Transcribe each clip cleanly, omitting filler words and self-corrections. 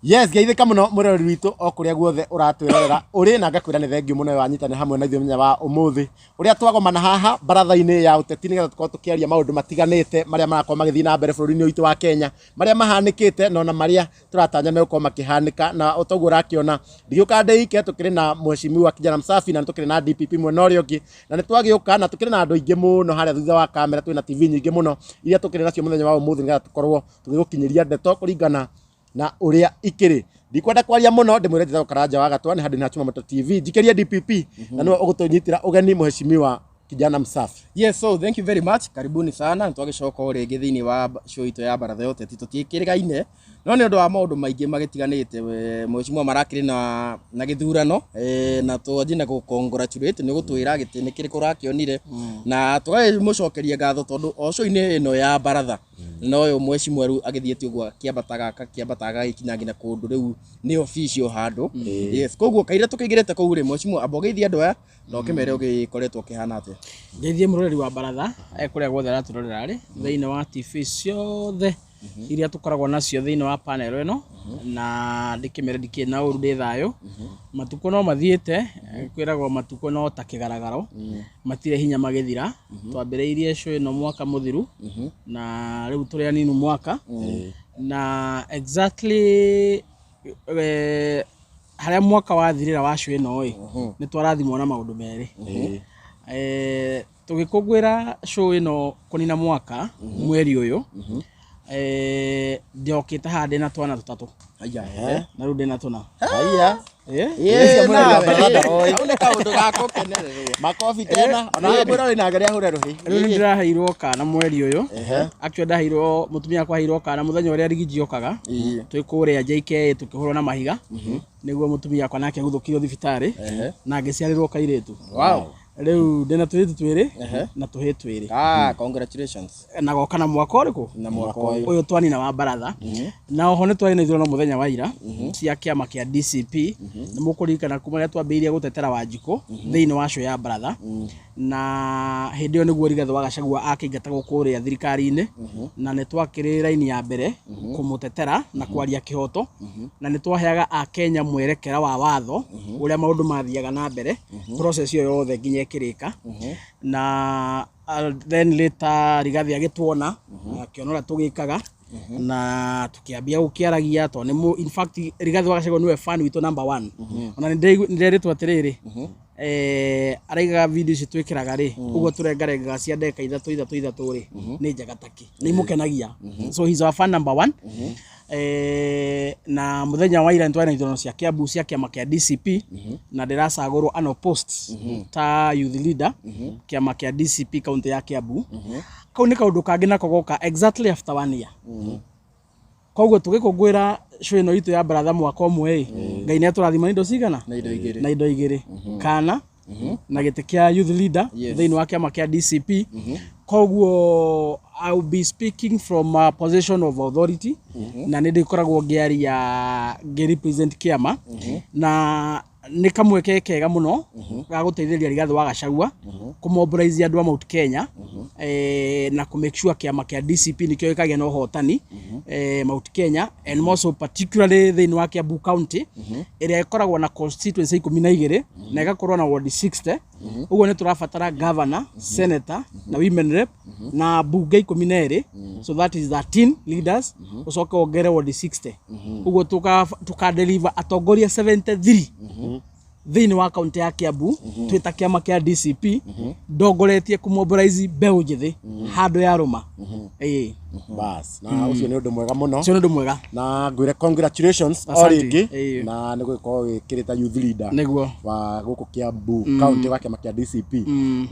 Yes, geithika muno murori witu okuria guothe uratwirorera uri na ngakwira ni thengiu muno wanyitane hamwe na ithuĩ wa umuthi uria twagomana haha baratha-ini ya uteti nigetha tukorwo tukiaria maundu matiganite maria marakorwo magithii na mbere bururi-ini witu wa Kenya maria mahanikite na ona maria turatanya megukorwo makihanika na utoguo urakiona ndigiuka ndeike tukiri na mheshimiwa kijana msafi na tukiri na DPP mwena uria ungi na nitwagiuka na tukiri na andu aingi muno haria thutha wa kamera twina TV nyingi muno iria tukiri nacio muthenya wa umuthi nigetha tukorwo tugigukinyiria ndeto kuringana na uria ikiri ndikwenda kwaria muno ndimwirete Karanja wa Gatwa ni hadi na Chumamoto TV jikiria DPP na no ugutunyitira ugeni mheshimiwa kijana msafi. Yes, so thank you very much. Karibuni sana. Nitwagicoka uri githini wa show itu ya baratha yote tutikirigaine. No ni undu wa maundu maingi magitiganite mheshimiwa marakiri na githurano na twajina ku congratulate ni gutwira gitini kiri kurakionire na tugamucokeria ngatho tondu o show-ini ino ya baratha no yo mheshimiwa ru agithiete ugwa kiambataga ikinya ngina kundu riu ni official handu. Yes, koguo kaire tukigirete kou ri mheshimiwa abogeithia andu aya no kimere ugikoretwo kihana atia. Ngeithie murori wa baratha kuria guothe araturorera ri thiini wa TV ciothe iria tukoragwo nacio thiini wa panel ino na ndikimere ndikina uru ndi thayo matuko no mathiete kwiragwo matuko no ta kigaragaro matire hinya magithira twambiriirie show ino mwaka muthiru na riu turi aninu mwaka na exactly haria mwaka wathirira wa show ino ni twarathimwo na maundu meri tugikugwira show ino kunina mwaka mweri uyu ndiokite hande na twana tutatu aya na rude na tuna Aya ule kaundu gako kenererwo makofi tena ona mwirori na ngari ahure ruhi riu ndiraheirwo kana mweri uyu actually ndaheirwo mutumia kwa heirwo kana muthenya uria rigiji okaga twikuria JK tukihurwo na mahiga niguo mutumia kwa nake guthukio thibitari na ngiciarirwo kairitu. Wow. Riu ndina twiritu twiri na tuhi twiri. Congratulations. Na goka na mwaka uriku Na mwaka uyu twani na wa baratha na oho ni twari na ithurano muthenya wa ira cia kiama kia DCP ni mukurikana kuma ria twambiirie gutetera Wanjiku thiini wa show ya baratha na hindi yo niguo Rigathi wa Gachagua akĩingatagwo kuria thirikari-ini na ni twakiri raini ya mbere kumutetera na kwaria kihoto na ni twaheaga a Kenya mwerekera wa watho uria maundu mathiaga na mbere process yo yothe nginya ikirika na then later Rigathi agitwona akiona tugikaga na tukiambia gukiaragia to ni in fact Rigathi wa Gachagua niwe fan witu number 1 ona ndiritwo atiriri araigaga video ici twikiraga ri uguo turengarengaga cia ndeka ithatu ri ni njagataki ni mukenagia so he's our fan number 1 na muthenya wa ira ntwana ithurano cia Kiambu cia kiama kia DCP na ndiracagurwo ano post ta youth leader kiama kia DCP kaunti ya Kiambu kau ni kaundu kangi nako goka exactly after 1 year koguo tugikungwira show ino itu ya baratha mwaka umwe ngai ni aturathima indo cigana na indo igiri kana na gite kia youth leader thiini wa kiama kia DCP koguo I'll be speaking from a position of authority na ni ndikoragwo ngiaria represent kiama na ni kamweke kega muno ga guteithĩrĩria Rigathi wa Gachagua kumobilize andu a Mount Kenya na ku make sure kiama kia DCP nikio gikagia na uhotani Mount Kenya and more so particularly thiini wa Kiambu County ĩrĩa ikoragwo na constituency 12 na igakorwo na ward 60 uguo ni turabatara governor senator na women rep na bunge 12 so that is 13 leaders ucoke wongere ward 60 uguo tuka deliver atongoria 73 thiini wa kaunti ya Kiambu twita kiama kia DCP ndongoretie kumobilize mbeu njithi handu ya ruma bas na ucio ni undu mwega muno ucio ni undu mwega na ngwire congratulations oringi na ni gwiko wikirita youth leader niguo wa guku Kiambu county wa kiama kia DCP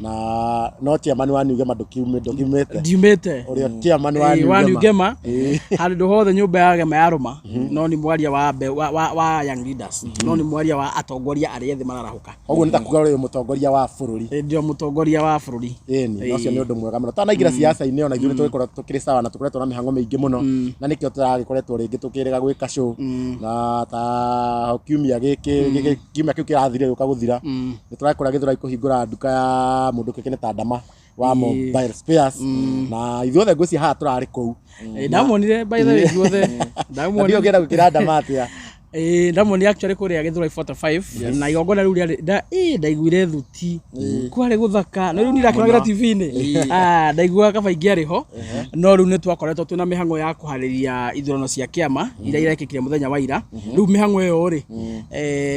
na no chairman wa Nugema document uria chairman wa Nugema handu hothe nyumba ya gema ya ruma no ni mwaria wa young leaders no ni mwaria wa atongoria aria thi mararahuka oguo ni ta kuga uri mutongoria wa bururi ndio mutongoria wa bururi ni ucio ni undu mwega muno tanaingira siasa-ini ona ithuĩ tũgĩkorwo tukiri sawa na tukoretwo na mihango miingi muno na nikio turagikoretwo ringi tukirega gwika show na ta kiumia giki kiumia kiu kirathire guka guthira ni turakora githura ikuhingura nduka ya mundu kikene ta Ndama wa mobile spares na ithuothe ngũcia haha turari kou ndamonire by the way ithuothe ndamonire ndio ngenda gukira Ndama atia ndamoni actually kuria Githurai 45 na igongona riu ria ndaiguire thuti kwari guthaka na riu nirakirogira TV-ini ndaiguaga kaba ingiari ho no riu ni twakoretwo twina mihango ya kuhariria ithurano cia kiama iria irekikire muthenya wa ira riu mihango iyo ri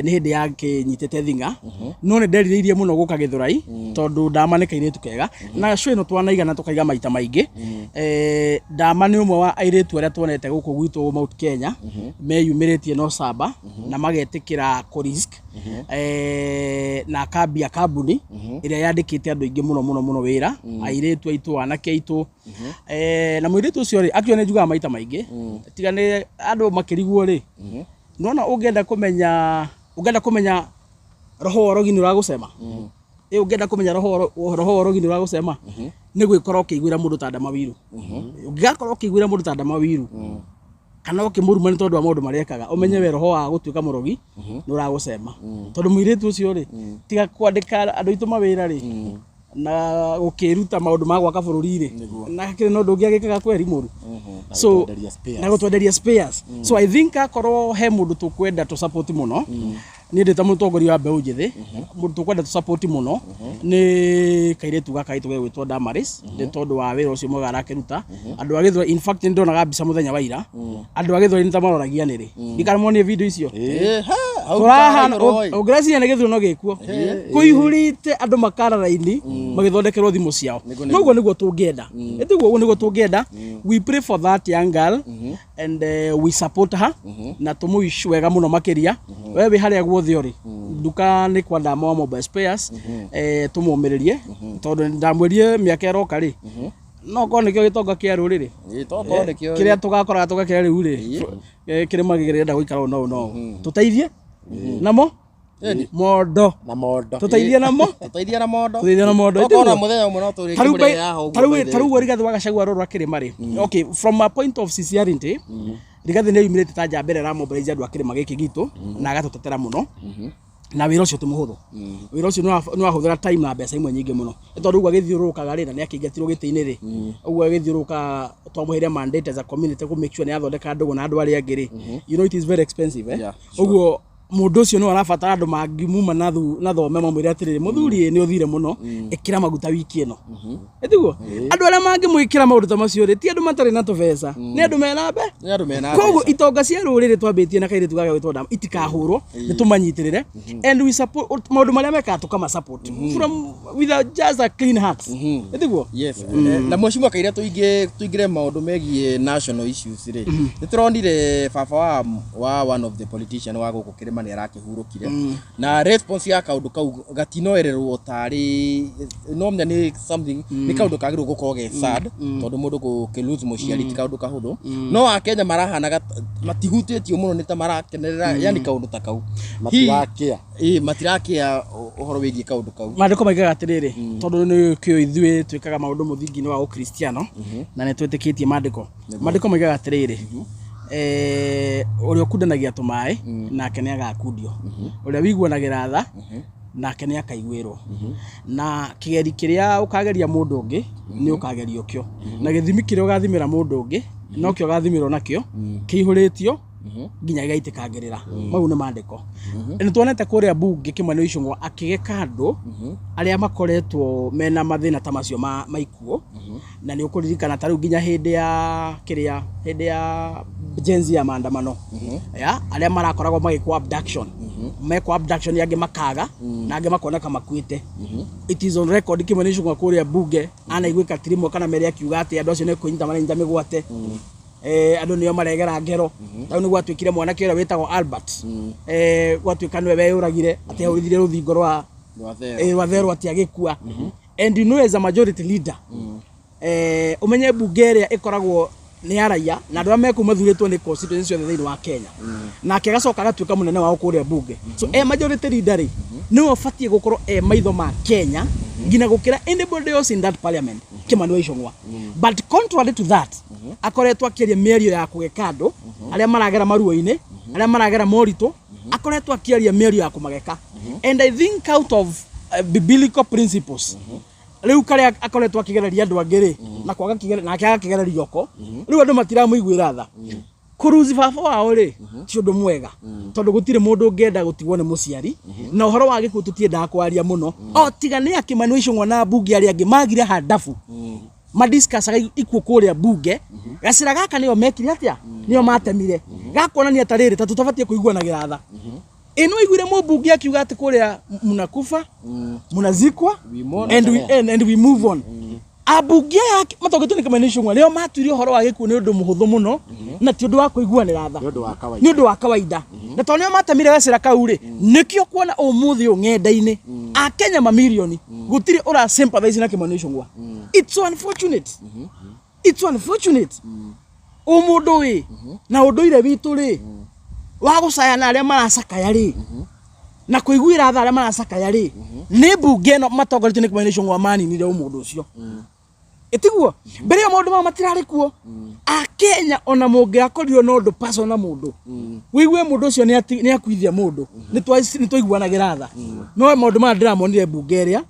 ni hindi yake nyitete thinga no ni ndeririirie muno guka Githurai tondu ndama kairitu kega na show ino twanaigana tukaiga maita maingi ndama ni umwe wa airitu aria twonete guku gwitu Mount Kenya meyumiritie no saba na magetikira ku risk na kambia kambuni iria yandikite andu ingi muno wira airitu aitu anake aitu na mwiritu ucio ri akio ne njuga maita maingi tigane andu makiriguo ri nona ungenda kumenya roho orogi ni uragusema ungenda kumenya roho orogi ni uragusema ni gwikora ukiguira mundu ta Ndamawiru ungakora ukiguira mundu ta Ndamawiru kana ukimuruma ni tondu wa maundu mariekaga umenye we roho wa gutuika murogi ni uragusema tondu mwiritu ucio ri tiga kwandika andu itu mawira ri na gukiruta maundu ma gwaka bururi ri na kire no ndungi agikaga kweri muru so na gutwenderia spares so I think akorwo he mundu tukwenda to support muno ni ndeta mutongoria wa mbeu njithi mundu tukwenda to support muno ni kairetu gaka itu gwitwo Damaris ni tondu wa wira ucio mwega arakiruta andu a Githurai in fact ndonaga mbica muthenya wa ira andu a Githurai ni tamaroragia niri ndikarimonie video icio ungiracia ni githurano gikuo kuihurite andu makara raini magithondekerwo thimu ciao noguo niguo tungienda etiguo niguo tungienda we pray for that young girl and we support her na tumuish wega muno makiria wewe haria guothe uri nduka ni kwa ndama wa mobile spares tumuumiririe tondu ndamwerie miaka iroka ri no kone kio gitonga kia ruriri gitonga ni kio kiria tugakora tugakia riu ri kire magigirenda guikara no tuteithie namo modo tuteithie namo okona muthenya umwe no turi kimure yaho taru rigathe wagacagua roro akirima ri okay from a point of sincerity rigathe ni yumirite ta njambere ra mobilize andu akirima giki gitu na agatutetera muno na wira ucio tumuhuthu wira ucio no ahuthira time na mbeca imwe nyingi muno tondu ugu agithiurukaga ri na ni akingetirwo giti-ini ri ugu agithiuruka twamuhiria mandate as a community to make sure ni athondeka ndugu na andu aria angi ri you know it is very expensive ugu mundu ucio no arabatara andu mangimuma na thome mamwire atiriri muthuri ni uthire muno ikira maguta wiki ino etiguo andu aria mangimwikira maundu ta macio ri ti andu matari na tubeca ni andu mena mbe koguo itonga cia ruriri twambitie na kaire tugaga gwitwo ndama itikahurwo ni tumanyitirire and we support maundu maria meka tukama support from with just a clean heart etiguo yes na mweshimwa kaire tuingire maundu megie national issues ri nituronire baba wa one of the politician wa guku kirima ni arakihurukire na response ya kaundu kau gatinoererwo tari no mnya ni something ni kaundu kagirwo gukorwo ge sad tondu mundu gukilose muciari ti kaundu kahuthu no akenya marahana matihutitio muno ni ta marakenerera yani kaundu ta kau matirakia uhoro wigie kaundu kau mandiko maigaga atiriri tondu ni kio ithui twikaga maundu muthingi ni wa ukristiano na ni twetikitie mandiko maigaga atiriri uria kundanagia tumai nake ni agakundio uria wiguanagira tha nake ni akaiguirwo na kigeri kiria ukageria mundu ungi ni ukagerio kio na githimi kiria ugathimira mundu ungi no kio ugathimirwo nakio kiihuritio nginya gaitikagerera mau ni mandiko ni tuonete kuria bunge Kimani Ichung'wa akigeka andu aria makoretwo mena mathina ta macio maikuo na ni ukuririkana taru nginya hindi ya jenzi ya maandamano ya aria marakoragwo magikwa abduction mekwa abduction yange makaga na ange makoneka makuite it is on record Kimani Ichung'wa kuria bunge anaigwika tirimo kana meri akiuga ati andu acio ne kunyita marinja migwate andu niyo maregera ngero tau ni gwatwikire mwana kira wetagwo Albert gwatwika niwe weuragire ati aurithire ruthingo rwa thero ati agikua and you know as a majority leader umenye bunge ikoragwo ni araia na andu ameku mathuritwo ni constituency ciothe thiini wa Kenya na kegacoka gatwika munene wao kuria bunge so majority leader ri ni ofatie gukorwo maitho ma Kenya ngina gukira anybody else in that parliament Kimani Ichung'wa but contrary to that akoretwo akiria mĩario ya kugeka andu aria maragera maruo-ini aria maragera morito akoretwo akiria mĩario ya kumageka and I think out of biblical principles riu kare akoretwo akigereria andu angiri na kwaga kigere na akaga kigereria oko riu andu matiramuiguira tha kuruzi baba wao ri ti undu mwega tondu gutire mundu ngenda gutigwo ni muciari na uhoro wa gikuo tutiendaga kwaria muno o tiga ni Kimani wa Icũng'wa na bunge aria angi magire handabu madiscusaga ikuo kuria bunge gacira gaka nio mekire atia nio matemire gakuonania tariri ta tutabatie kuiguanagira tha ino igwire mubunge akiuga ati kuria munakufa munazikwa and we move on abunge yake matogetwo ni Kimani wa Icũng'wa nio matuire uhoro wa gikuo ni undu muhuthu muno na ti undu wa kuiguanira tha ni undu wa kawaida na tonio matemire gacira kau ri nikio kuona umuthi ng'enda-ini Akenya mamilioni gutire ura sympathize na Kimani wa Icũng'wa it's unfortunate it's unfortunate mundu wi na unduire witu ri wa gucayana aria maracakaya ri na kuiguira tha aria maracakaya ri ni bunge no matongoretio ni Kimani wa Icũng'wa maninire mundu ucio itiguo mbere ya maundu ma matirari kuo Akenya ona munge akorirwo no ndu persona mundu wigue mundu ucio ni akuithia mundu ni twaiguanagira tha no maundu ma ndiramonire bunge ria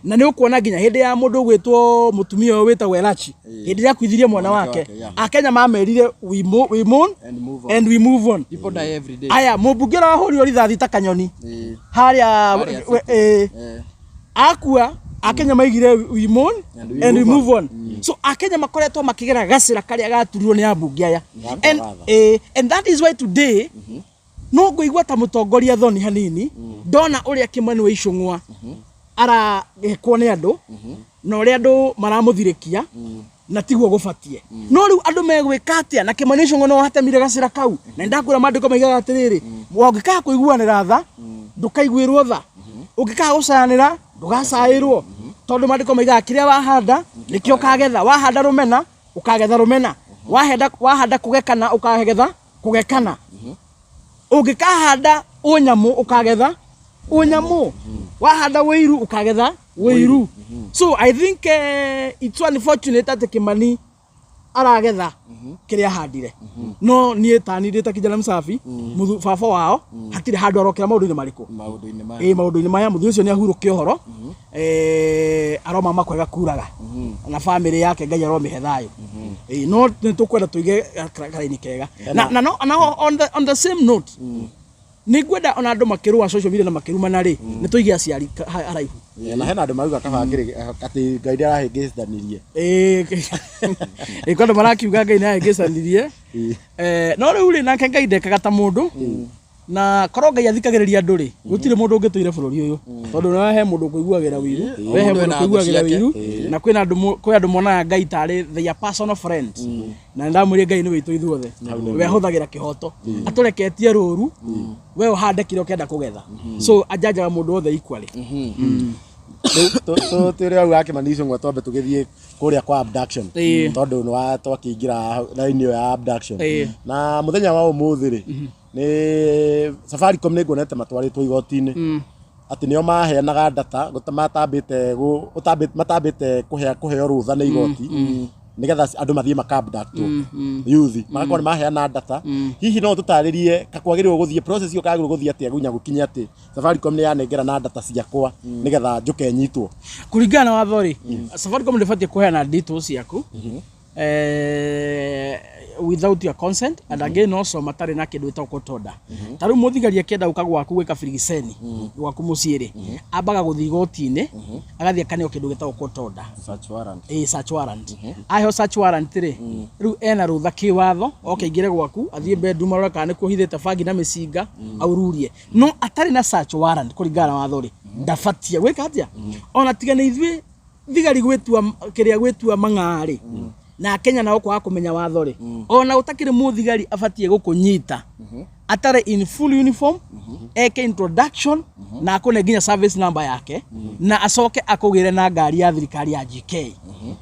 na ni ukuona nginya hindi ya mundu gwitwo mutumia uyu witagwo Elachi hindi ya kuithiria mwana wake Akenya mamerire we mourn and we move on. People die every day. Aya mubunge wa huri rithathi ta kanyoni haria akua Akenya maigire we mourn and we move on. So Akenya makoretwo makigera gacira karia gaturirwo ni abunge aya and that is why today no ngoigwa ta mutongoria thoni hanini ndona uria Kimani wa Icũng'wa ara kuone andu na uria andu maramuthirikia na tiguo gubatie no riu andu megwika atia na Kimani wa Icũng'wa no hatemire gacira kau na ndakwira mandiko maigaga atiriri wongika kuiguanira tha ndukaiguirwo tha ungika gucayanira ndugacairwo tondu mandiko maigaga kiria wahanda nikio kagetha wahanda rumena ukagetha rumena wahanda kugekana ukagetha kugekana ungikahanda unyamu ukagetha unyamu wahanda wiru ukagetha wiru. So I think it's unfortunate that Kimani aragetha kiria handire no nie tanire ta kijana msafi muthu baba wao hatire handu arokera maundu-ini mariku maundu-ini maya muthu ucio ni ahuruke uhoro aroma makwega kuraga na family yake Ngai aromihe thayo no nitukwenda tuige karaini kega na on the same note ni gwenda ona andu makirua social media na makirumana ri ni tuige aciari haraihu na hena andu maruga kabangiri ati Ngai ndarahingicanirie kwenda marakiuga Ngai ndarahingicanirie no riu ri nake Ngai ndekaga ta mundu na korwo Ngai athikagiriria andu ri gutire mundu ungituire bururi uyu tondu no he mundu kuiguagira wiru he mundu kuiguagira wiru na kwina andu monaga Ngai tari their personal friend na ndamwire Ngai ni witu ithuothe we ahuthagira kihoto atureketie ruru we uhande kiro kenda kugetha so ajajaga mundu wothe equally turia au Kimani wa Icũng'wa twambe tugithie kuria kwa abduction tondu no twakiingira line ya abduction na muthenya wa umuthi ri ni Safaricom ni ngonete matwaritwo igoti-ini ati nio maheanaga data matambite kuheo rutha ni igoti nigetha andu mathie makabductwo youth magakorwo maheana data hihi no tutaririe kakwagirwo guthie process iyo kagirwo guthie atia gunya gukinya ati Safaricom ni yanengera na data ciakwa nigetha njuke nyitwo kuringana watho ri Safaricom ndibatie kuheana details ciaku without your consent and again also matari na kindu itako kotoda taru muthigaria kenda uka gwaku gwika firigiceni gwaku muciiri ambaga guthi igoti-ini agathia kaneo kindu gitako kotoda search warrant search warrant aho search warrant ri riu ena rutha kiwatho okeingire gwaku athie bedroom arora kana kuhithite bangi na micinga aururie no atari na search warrant kuringana watho ri ndafatia gwika atia ona tigane ithwe thigari gwetua kiria gwetua mang'ari na Kenya na okwa kumenya watho ri ona utakire muthigari afatie gukunyita atare in full uniform eke introduction na akone nginya service number yake na acoke akugire na ngari ya thirikari ya GK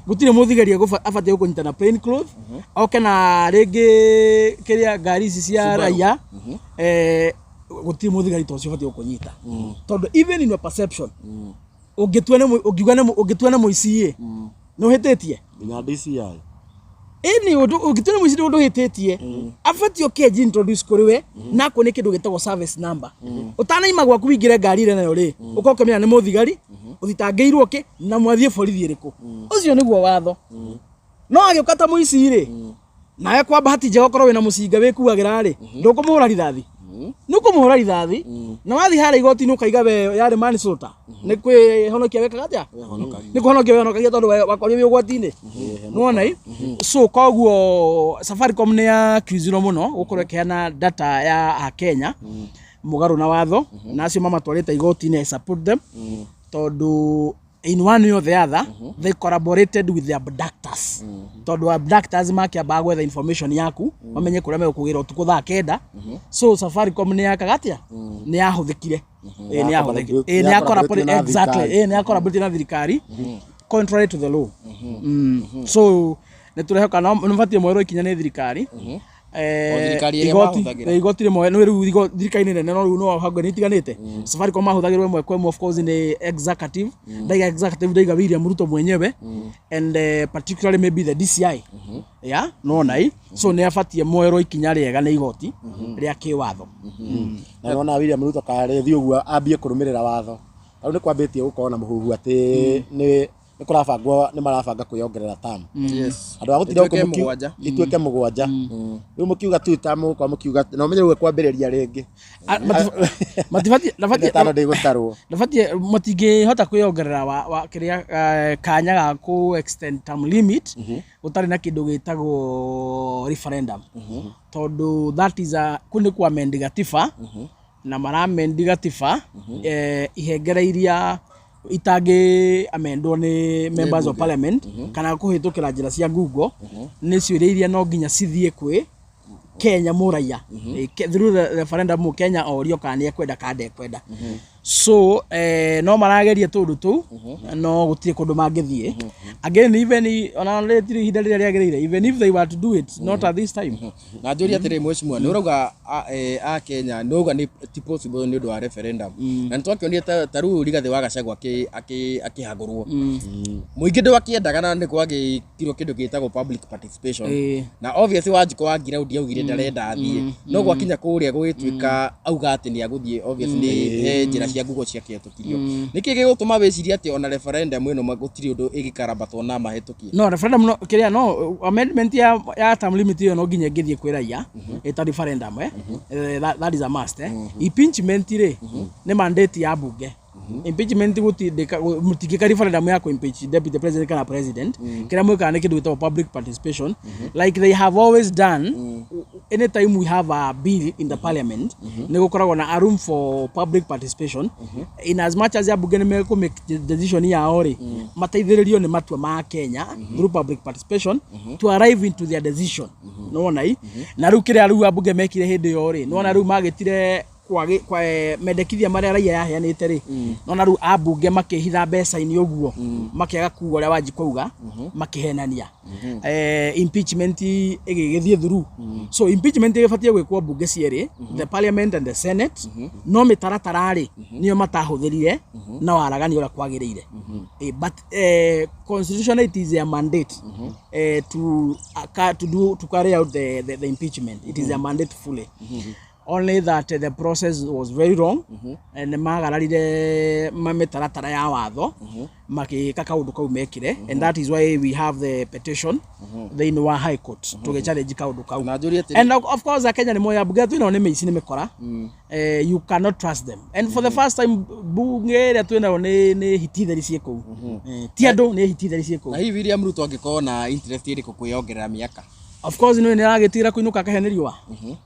gutire muthigari afatie gukunyita na plain clothes oke na rege kiria ngari ici cia raia gutire muthigari tocio afatie gukunyita tondu even in your perception ugitwene muici no hitetie nginya DCI ugitwene muici ndu hitetie afatio keji introduce kuri we na kone kindu gitagwo service number utanaima gwaku wingire ngari ire nayo ri ukoke menya ni muthigari uthitangeirwo ki na mwathie borithi iriku ucio niguo watho no agiukata muici ri nawe kwa bahati njega ukorwo wina mucinga wikuagira ri ndukumuhura rithathi nukumuhura rithathi na wathi hara igoti nukaiga we yari manslaughter ni kwihonokia wekaga atia ni kuhonokia wehonokagia tondu wakorio wi ugwati-ini nuona so koguo Safaricom ni accused muno gukorwo ikiheana data ya Kenya mugaru na watho na acio mamatwarite igoti-ini I support them tondu in one way or the other they collaborated with the abductors tondu abductors makiamba gwetha information yaku mamenye kuria megukugira utuku thaa 9 so Safaricom ni yakagatia ni yahuthikire ni yahuthikire ni collaborate exactly ni collaborate na thirikari contrary to the law so ni turehoka no mbatie mwero ikinya ni thirikari igoti rimwe no riu thirikari nene no riu no hangwe ni tiganite Safaricom mahuthagirwo imwe kwa of course ni executive daiga William Ruto mwenyewe and particularly maybe the DCI yeah no nai so ni afatie mwero ikinya riega ni igoti ria kiwatho na nona William Ruto karethi uguo ambie kurumirira watho au ni kwambitie gukorwo na muhuhu ati ni kurabangwo ni marabanga kwiongerera term yes andu agutira ituike mugwanja riu mukiuga tu term kwa mukiuga no menye gwe kwambiriria ringi matifati tano ndigutarwo ndafati matingihota kwiongerera wa kiria kanya ga ku extend term limit utari na kindu gitagwo referendum tondu that is a kuni kwa amend gatiba na maramend gatiba ihengereiria itangi amendwo ni members of parliament kana kuhitukira njira cia Google ni ciuria iria no nginya cithie kwi Kenya muraiya through referendum Kenya orio kana ekwenda kada ekwenda so no marageria tundu tu no gutie kundu mangithie again even ona letiri hinda riria riagereire even if they were to do it not at this time na njuri atiri mweshimwa ni urauga a Kenya no ni possible ni undu wa referendum na twakionire taru rigathi wa Gachagua akihagurwo muingi ndu akiendaga na ni kwagi kiro kindu gitagwo public participation na obviously Wanjiku wa ground yaugire ndarenda athie no gwakinya kuria gwituika auga ati ni aguthie obviously njira cia Google cia kihitukirio niki gigutuma wiciria ati ona referendum ino magutiri undu igikarabatwo na mahitukie no referendum no kiria no amendment ya term limit yo no nginya ngithie kwiraia eta referendum that is a must impeachment ri ni mandate ya bunge impeachment mutigika referendum ya impeach deputy president kana president kira mweka ni kindu gitwa public participation like they have always done anytime we have a bill in the parliament ni gukoragwo na a room for public participation in as much as abunge ni meko make decision ya ori mateithiririo ni matua ma Kenya through public participation to arrive into their decision no wona na ru kire ru abunge mekire hindi yori no wona ru magitire kwa mendekithia maria raia yaheanite ri nona ru abunge makihitha mbeca ini uguo makiaga kuuga uria Wanjiku auga makihenania impeachment igigithie through so impeachment igibatie gwikwo bunge cieri the parliament and the senate no mitaratara ri niyo matahuthirire na waragani uria kwagiriire but constitution it is a mandate to carry out the impeachment it is a mandate fully only that the process was very wrong and magararire mamitaratara ya watho makika kaundu kau mekire and that is why we have the petition the Inua High Court to challenge kaundu kau and of course Kenya ni moya bunge tu ni meici ni mikora you cannot trust them and for the first time bunge ria twina ni hititheri cieko ti andu ni hititheri cieko na hivi William Ruto angikona na interest iri kukwiongerera miaka of course no ni aragitira kuinuka kaheneriwa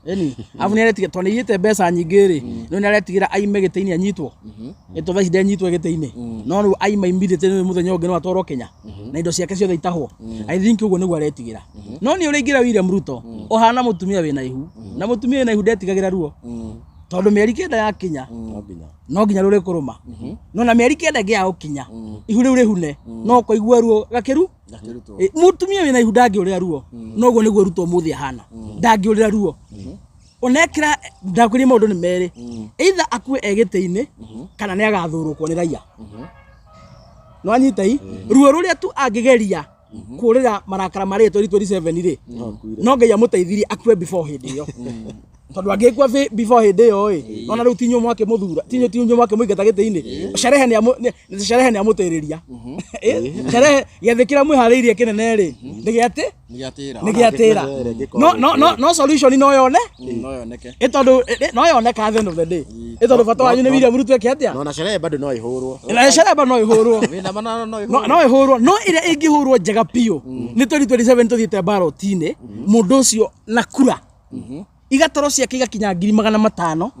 yani avu ni aretiga toni yite mbeca nyingi ri no ni aretigira aime giteini anyitwo eto thaici ndanyitwo giteini no ru aima immediately ni muthenya ungi no atwaro Kenya na indo ciake ciothe itahwo I think uguo niguo aretigira no ni uriingira William Ruto ohana mutumia wina ihu na mutumia wina ihu ndetigagira ruo tondu mieri kenda ya Kenya no nginya ruri kuruma no na mieri kenda ngia ukinya ihu riu rihune no koigua ruo gakiru mutumia wina ihu ndangiurira ruo no guo niguo Ruto muthi hana ndangiurira ruo onekira ndakwiri maundu ni meri either akue egiteini kana ni agathurukwo ni raia no anyitai ruo ruria tu angigeria kurira marakara mari 2027 ri no ngai amuteithirie akue before hindi yo tondu angikwa before hinde yo ona riu tinyo mwake muthura tinyo mwake muigata giti-ini sherehe ni amutiriria sherehe gethikira mwihariirie kinene ri nigiatira no solution no yoneke no yoneka at the end of the day tondu bata wanyu ni William Ruto ekiatia no na sherehe bado no ihurwo no ihurwo no ire ingihurwo njega pio ni 2027 tuthiete ballot-ini mundu ucio na kura igatoro ciake igakinya 500,000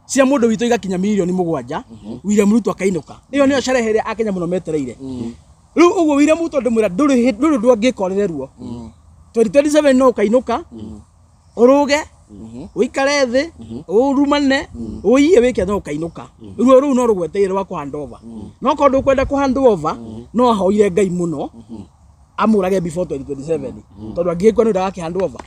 cia mundu witu igakinya 7,000,000 William Ruto akainuka iyo niyo sherehe ria akenya muno metereire riu uguo William Ruto ndimwira nduri ndwangikorererwo 2027 no ukainuka uruge uikare thi urumane uiye wike no ukainuka riu no rugweteire wa kuhand over no kondu kwenda kuhand over no ahoire Ngai muno amurage before 2027 tondu angikwa ni ndagaki hand over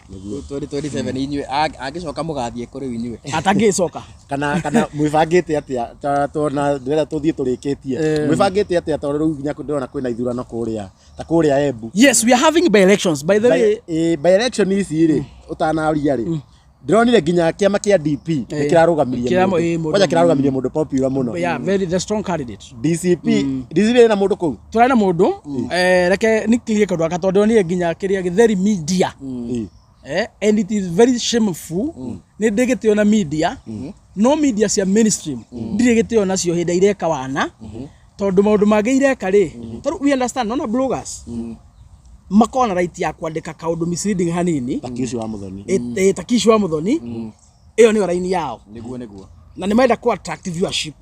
2027 inywe agicoka mugathie kuri inywe atangicoka kana mwibangite atia tona ndira tuthie turikitie mwibangite atia tondu riu nginya ndona kwina ithurano kuria ta kuria Embu. Yes, we are having by elections by the way by election ici ri utanaria ri ndronire nginya kiama kia DP nikirarugamiria moja kirarugamiria mundu popular muno very the strong candidate DCP na mundu kou turana mundu reke nikirie kandu akatondu ndronire nginya kiria githeri media and it is very shameful ni ndigitio na media no media cia mainstream ndirigitio nacio hinda ireka wana tondu maundu mangĩ ireka ri tondu we understand no bloggers makona right ya kwandika kaundu misleading hanini Takishu wa Muthoni Takishu wa Muthoni iyo ni raini yao niguo na nimaenda ku attract viewership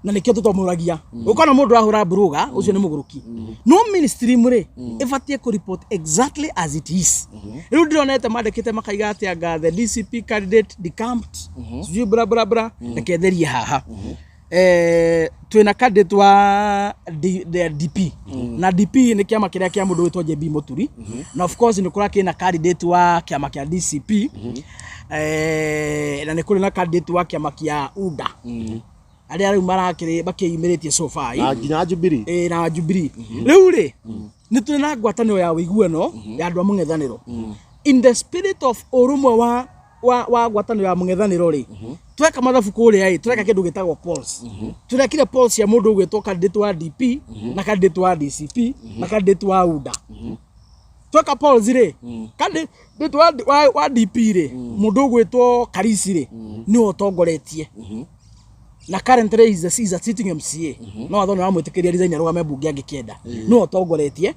na nikio tutomuragia ukona mundu ahura blogger ucio ni muguruki no mainstream ri ifatie ku report exactly as it is riu ndironete mandikite makaiga atia the DCP candidate decamped sijui bra bra bra neketherie haha twina candidate wa DP na DP ni kiama kiria kia mundu witwa JB Muturi na of course ni kura kina candidate wa kiama kia DCP na ni kuri na candidate wa kiama kia UDA aria riu marakiri bakiimiritie so far nginya Jubilee na Jubilee riu ri ni twina ngwataniro ya wiguano ya andu a mung'ethaniro in the spirit of urumwe wa ngwataniro ya mung'ethaniro ri tweka mathabu kuria tweka kindu gitagwo polls turekire polls ya mundu gwitwo candidate wa DP na candidate wa DCP na candidate wa UDA tweka polls ri candidate wa DP ri mundu gwitwo Karisi ri ni utongoretie na currently is a sitting MCA no athona ramwitikiria design arugame bunge angikienda no utongoretie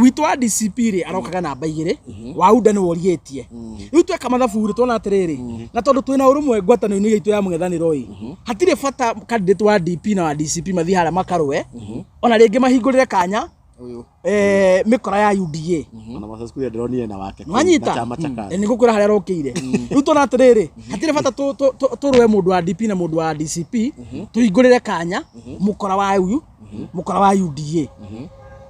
witu wa DCP ri arokaga namba 2 wa UDA ni worietie riu tweka mathabu ri tona atiriri na tondu twina urumwe ngwataniro-ini gitu ya mung'ethaniro ri hatire bata candidate wa DP na wa DCP mathi hara makarwe ona ringi mahingurire kanya mikora ya UDA ona macaskuria ndronire na wake manyita ni gukura haria rokire riu tona atiriri hatire bata turwe mundu wa DP na mundu wa DCP tuhingurire kanya mukora wa uyu mukora wa UDA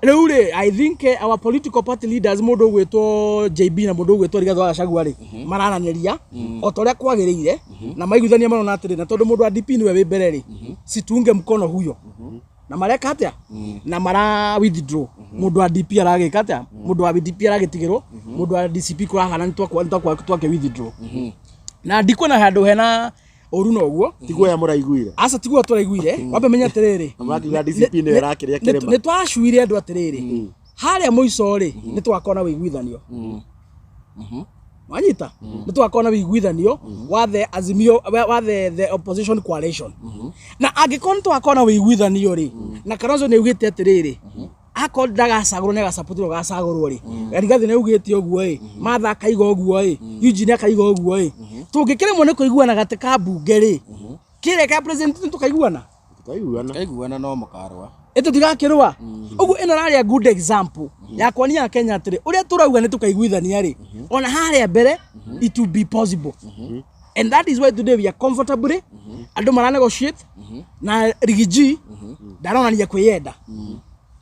riu ri I think our political party leaders mundu gwitwo JB na mundu gwitwo Rigathi wa Gachagua ri marananiria o toria kwagirire na maiguithania mano na atiri na tondu mundu wa DP niwe wi mbere ri situnge mkono huyo na mareka atia na mara withdraw mundu wa DP aragika atia mundu wa DP aragitigirwo mundu wa DCP kurahana twake withdraw na ndikona handu hena oru no guo tiguo ya muraiguire asa tiguo turaiguire wambe menya atiriri amakiga DCP ni rakiria kirema ni twashuire andu atiriri haria muico ri ni twakona wiguithanio wanyita ni twakona wiguithanio wa the azimio wa the opposition coalition na angikona twakona wiguithanio ri na Kalonzo ni ugite atiriri akondaga saguro ne gasaputiro gasagurwo ri Rigathi ne ugite oguo Martha kaiga oguo Eugene akaiga oguo tungikiremwo ni kuiguana gatika bunge ri kire ka president tukaiguana no mukarwa eto tigakirwa ugu ino rari a good example ya kwania Kenya atiri uria turauga ni tukaiguithania ri ona haria mbere it will be possible and that is why today we are comfortable andu mara negotiate na Rigiji ndaronania kwiyenda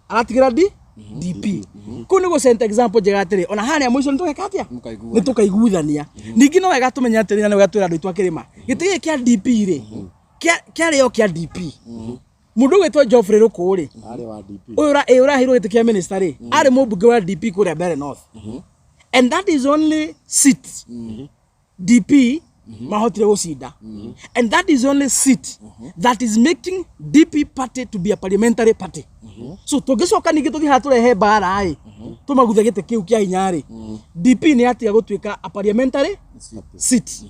aratigira DP kuni go sent example jega atiri ona haria mwico nitugekatia nitukaiguithania ningi no wega tumenya atiri na wega twira andu twakirima gitigi kia DP ri kia rio kia DP mundu gwetwa Geoffrey Rukuri ari wa DP ura hiro gitikia minister ri ari mubunge wa DP kuria Bere North and that is only seat DP mahotire gucinda. And that is only seat that is making DP party to be a parliamentary party. So tugicoka ningi tuthi haturehe bara ai tumaguthe gite kiu kia hinyari. DP ni atia gutuika a parliamentary seat.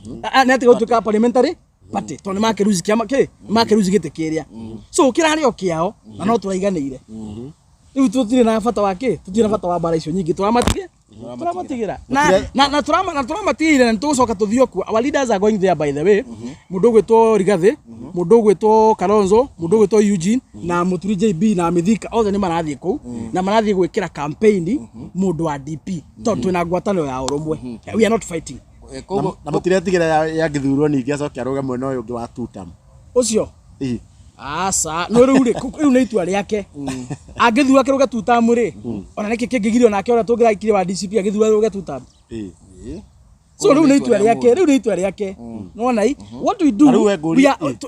Ni atia gutuika a parliamentary party. Tone makeruzi kiama ke makeruzi gite kiria. So kirari o kiao na no turaiganire. Riu tutire na bata wake, tutire na bata wa bara icio nyingi turamatige. Turamatigera. Na turamatigera na tucoka tuthio ku. Our leaders are going there by the way. Mundu gwetwo Rigathi, mundu gwetwo Kalonzo, mundu gwetwo Eugene na Muturi JB na Mithika othe ni marathie ku na marathie gwikira campaign mundu wa DP. Tondu twina ngwataniro ya urumwe. We are not fighting. Na mutiretigera ya githurwo ningi acokia ruga mwena uyu ungi wa tutam. Ucio. Asa no riu ni itua riake angithua kiruga tutamu ri ona niki kingigirio nake ora tungiraikire wa DCP angithua ruga tutamu so riu ni itua riake no nai what we do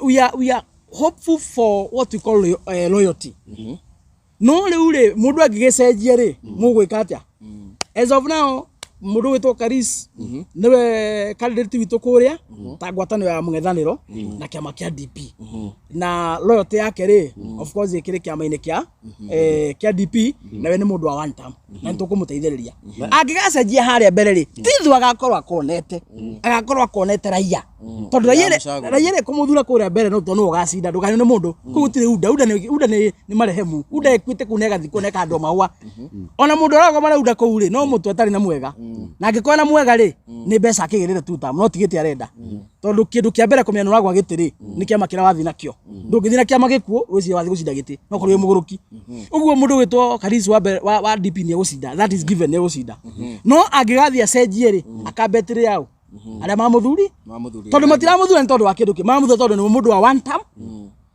we are hopeful for what we call loyalty no riu mundu angigecenjia ri mugwika atia as of now mundu witwo Karis niwe candidate witu kuria ta ngwataniro ya mung'ethaniro na kiama kia DP na loyalty yake ri of course ikiri kiama-ini kia DP na we ni mundu wa one term na ntukumuteithiriria angigacenjia haria mbere ri tithu agakorwo akonete raia tondu raia kumuthura kuria mbere no tondu ugacinda ndukani ni mundu kugutire uda ni marehemu uda ekwite kunega thiko neka andu maua ona mundu arago mara uda kuuri no mutu atari na mwega na angikora na mwega ri ni mbeca akigirire tutam no tigiti arenda tondu kindu kia mbere kumenura gwa gitiri ni kiama kira wathi nakio ndungithi na kiama gikuo wisi wathi gucinda giti no kuri muguruki uguo mundu witwo Karis wa DP ni gucinda that is given ni gucinda no angigathi acenjie ri akambetire yao aria mamuthuri tondu matiramuthura ni tondu wa kindu ki mamuthura tondu ni mundu wa one term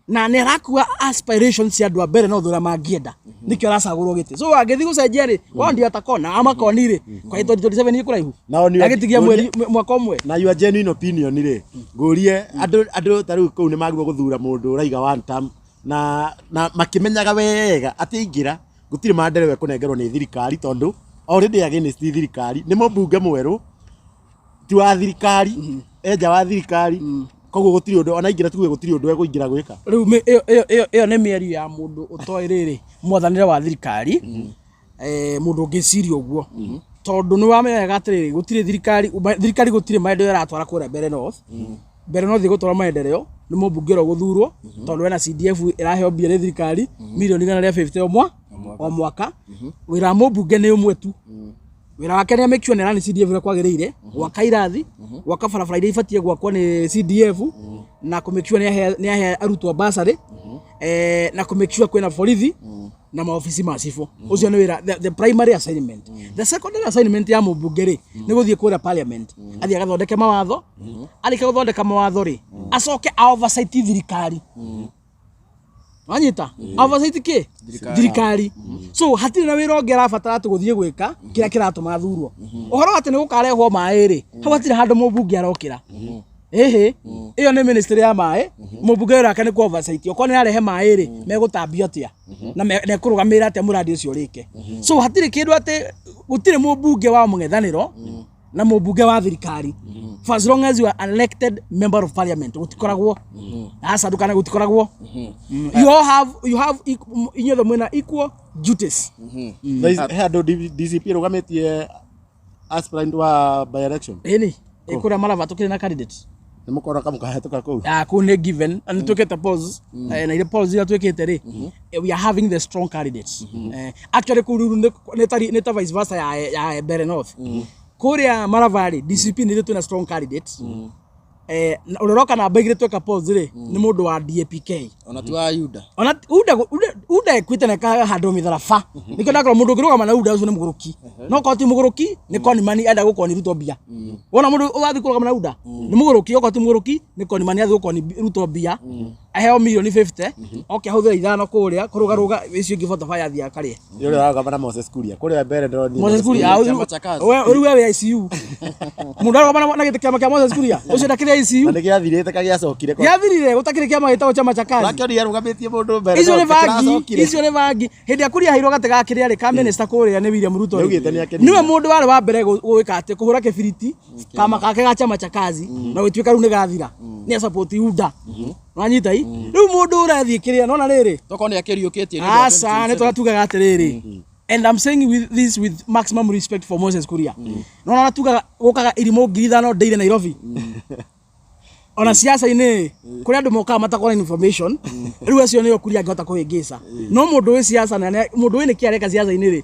na ne rakua aspirations ya andu a mbere no thura mangienda nikio aracagurwo giti so angithi gucenjia ri wondi atakona amakoni ri kwa 2027 ni kuraihu agitigia mwaka umwe na your genuine opinion ri ngurie andu taru ku ni magirwo guthura mundu raiga one term na makimenyaga wega ati ingira gutire manderewe kunengerwo ni thirikari tondu already against thirikari ni mbunge mweru ti wa thirikari eja wa thirikari koguo gutiri undu ona ingira tuwe gutiri undu eguingira gwika riu iyo ni mĩario ya mundu utoi riri mwathanire wa thirikari mundu ngiciria uguo tondu ni wamenya atiriri gutiri thirikari gutiri maendeleo iratwara kuria mbere north gutwara maendeleo ni mbunge ro guthurwo tondu wena CDF iraheo mbia ni thirikari milioni 150 o mwaka wira mbunge ni umwe tu wira wake ni make sure ni rani CDF ira kwagiriire gwaka irathi gwaka barabara iria ibatie gwakwo ni CDF na ku make sure ni ahe arutwo basari na ku make sure kwena borithi na maofisi macibo ucio ni wira the primary assignment the secondary assignment ya mbunge ri ni guthie kuria parliament athie agathondeke mawatho arike guthondeka mawatho ri acoke oversight thirikari wanyita oversight ki thirikari so hatire na wira onge arabatara tuguthie gwika kira kiratuma thurwo uhoro ati ni gukarehwo mai ri hau hatire handu mbunge arokira iyo ni ministry ya mai mbunge rake ni ku oversight okone arehe mai ri megutambia atia na nekurugamira atia muradi ucio rike so hatire kindu ati gutire mbunge wa mung'ethaniro na mbunge wa thirikari for as long as you are an elected member of parliament utikoragwo asa dukana utikoragwo you have inyo the mwena equal duties hado DCP rugametie aspirant wa by election ni ikura mara batukire na candidate ni mukora kama kahetoka ku ku ne given and tuketa pause na ile pause ya tukete ri we are having the strong candidates actually ku ne ta vice versa ya Bere North kuria Maravari DCP ni tuna strong candidates uroroka na bagire tweka pause ri ni mundu wa DAPK ona tu wa Yuda uda ekwite na ka hando mitharafa niko ndakora mundu ngiruga mana uda ucio ni muguruki no ko ti muguruki ni koni mani enda gukoni ruto bia wona mundu wathi kuruga mana uda ni muguruki oko ti muguruki ni koni mani athi gukoni ruto bia aheo milioni 50 oke ahũthĩra ithano kũrĩa kũrũgarũga icio ingĩ photofy athia akarĩe Yule wa Moses Kuria kũrĩa mbere ndĩroni Moses Kuria rĩu we ICU mũndũ arũgama na gĩtĩ kĩama kĩa Moses Kuria ũcio ndakĩrĩ ICU na nĩgĩathirĩte kagĩacokire gĩathirire gũtakĩrĩ kĩama gĩtagwo chama cha kazi rakĩoria rũgamĩtie mũndũ mbere icio nĩ bangi hĩndĩ ya Kuria hairwo gatega kĩrĩa arĩ ka minister kũrĩa nĩ William Ruto niwe mũndũ warĩ wa mbere gwĩka atĩ kũhũra kĩbiriti kama kake ga chama cha kazi na gũtuĩka rĩu nĩ gathira nĩ support UDA wanyita hii rĩu mũndũ ũrathiĩ kĩrĩa nona rĩrĩ toko nĩ akĩriũkĩtie asa nĩ tũratugaga atĩrĩrĩ and I'm saying this with maximum respect for Moses Kuria nona natugaga gũkaga irimũ 5,000 daily Nairobi ona siasa-inĩ kũrĩ andũ mokaga matakora information rĩu acio nĩo Kuria angĩhota kũhĩngĩca no mũndũ wĩ siasa na mũndũ wĩ nĩkĩ areka siasa-inĩ rĩ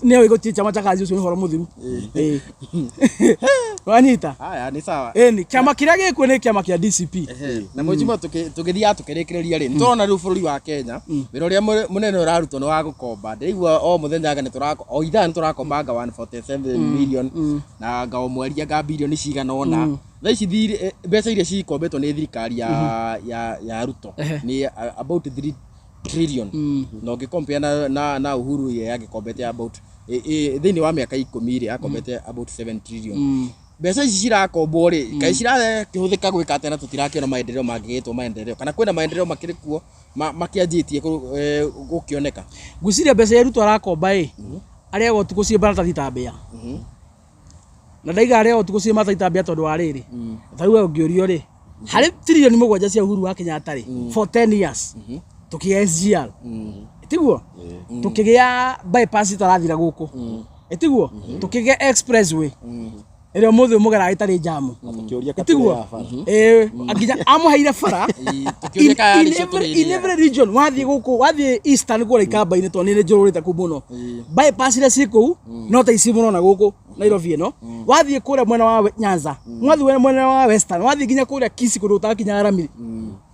nĩo ĩgũtie chama cha kazi ũcio nĩ horo mũthiru wanyita haya nĩ sawa ni kĩama kĩrĩa gĩkuo nĩ kĩama kĩa DCP na mwĩcimo tũgĩthiaga tũkĩrĩkĩrĩria rĩ nĩtũrona rĩu bũrũri wa Kenya wĩra ũrĩa mũnene ũrarutwo nĩ wa gũkomba ndĩigua o mũthenya o ithaa nĩ tũrakomba nga 147 million na nga o mweri nga bilioni cigana ona thaa ici mbeca iria cikombetwo nĩ thirikari ya Ruto nĩ about 3 trillion na ũngĩcompare na Uhuru ye agĩkombete about thĩinĩ wa mĩaka 10 rĩ akombete about 7 trillion mbeca ici cirakombwo rĩ kaĩ cirakĩhũthĩka gwĩka atĩ na tũtirakĩona maendeleo mangĩgĩtwo maendeleo kana kwĩna maendeleo makĩrĩ kuo makĩanjĩtie gũkĩoneka ngwĩciria mbeca ya Ruto arakomba arĩa gotukũ ciĩ barata thitambĩa na ndaiga arĩa gotukũ ciĩ mata thitambĩa tondũ wa rĩrĩ ta rĩu ũngĩũrio rĩ harĩ trilioni 7 cia Uhuru wa Kenyatta rĩ for 10 years tukĩgĩa SGR tiguo tukĩgĩa bypass tarathira gũkũ tiguo tukĩgĩa expressway ĩrĩa mũthĩ mũgera itarĩ jamu tiguo nginya amũheire bara in every region wathiĩ gũkũ wathiĩ eastern kũrĩa ikamba-inĩ tondũ nĩ njũrĩte kũu mũno bypass iria ciĩ kũu no ta ici mũrona gũkũ Nairobi ĩno wathiĩ kũrĩa mwena wa Nyanza wathiĩ mwena wa western wathiĩ nginya kũrĩa Kisii kũndũ ũtakinya Ramiri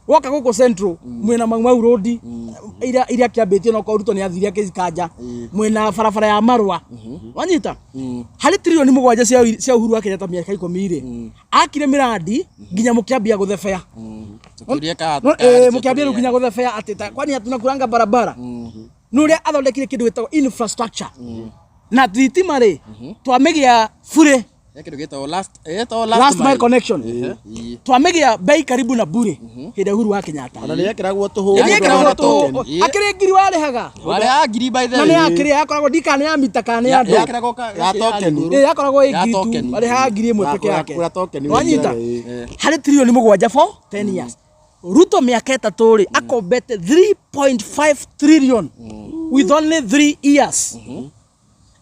woka gũkũ central mwena Mau road iria kĩambĩtio no Ruto nĩ athiria kĩkanja mwena barabara ya Marwa wanyita harĩ trilioni 7 cia Uhuru wa Kenyatta mĩaka 10 rĩ akire miradi nginya mũkĩambia gũthebea mũkĩambia rĩu nginya gũthebea atĩ kwani hatuna kuranga barabara no rĩa athondekire kĩndũ gĩtagwo infrastructure na thitima rĩ twamĩgĩa bure last mile connection twamĩgĩa bei karibu na bure hĩndĩ Uhuru wa Kenyatta ona nĩ ekĩragwo tũhũ akĩrĩ ngiri warĩhaga ngiri by the way nĩ akĩrĩ akoragwo ndikane ya mita kana ya andũ akoragwo ngiri tu arĩhaga ngiri ĩmwe peke yake wanyita harĩ trilioni 7 for 10 years Ruto mĩaka 3 rĩ akombete 3.5 trillion with only 3 years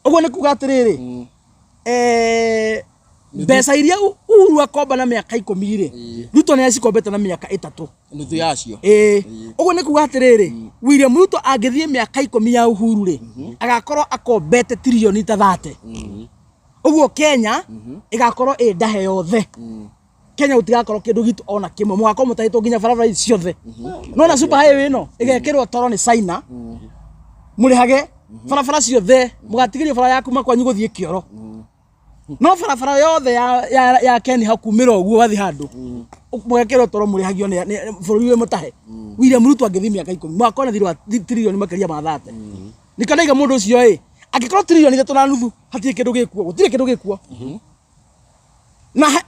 ũguo nĩ kuga atĩrĩrĩ mbeca iria Uhuru akomba na mĩaka 10 rĩ Ruto nĩ acikombete na mĩaka 3 nuthu yacio ũguo nĩ kuga atĩrĩrĩ William Ruto angĩthiĩ mĩaka 10 ya Uhuru rĩ agakorwo akombete trilioni ta 30 ũguo Kenya ĩgakorwo ndahe yothe Kenya gũtigakorwo kĩndũ gitu ona kĩmwe mwako mũtahĩtwo nginya barabara ciothe no na super highway ĩno ĩgekĩrwo toro nĩ China mũrĩhage barabara ciothe mũgatigĩrio bara yaku makwanyu gũthiĩ kĩoro no barabara yothe ya Kenya hakumĩra ũguo wathi handũ mũgekĩrwo toro mũrĩhagio nĩ bũrũri wĩ mũtahe William Ruto angĩthiĩ mĩaka 10 mwaka ona thirwa trilioni makĩria ma 30 nikanaiga mũndũ ũcio angĩkorwo trilioni 3 na nuthu hatirĩ kĩndũ gĩkuo gũtirĩ kĩndũ gĩkuo